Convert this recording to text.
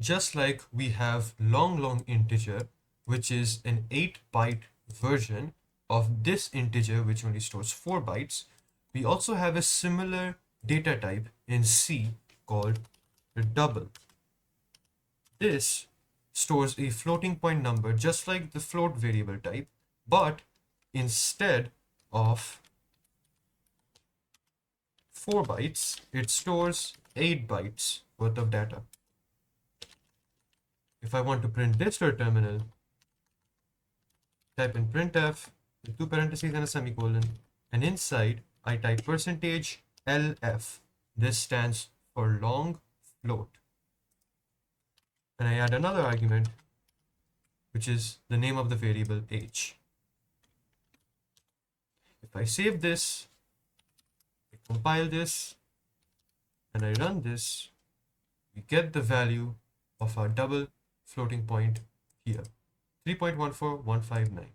just like we have long integer, which is an 8-byte version of this integer, which only stores 4 bytes, we also have a similar data type in C called double. This stores a floating point number just like the float variable type, but instead of 4 bytes, it stores 8 bytes worth of data. If I want to print this to a terminal, type in printf with 2 parentheses and a semicolon, and inside I type %LF. This stands for long float. And I add another argument, which is the name of the variable h. If I save this, I compile this, and I run this, we get the value of our double floating point here, 3.14159.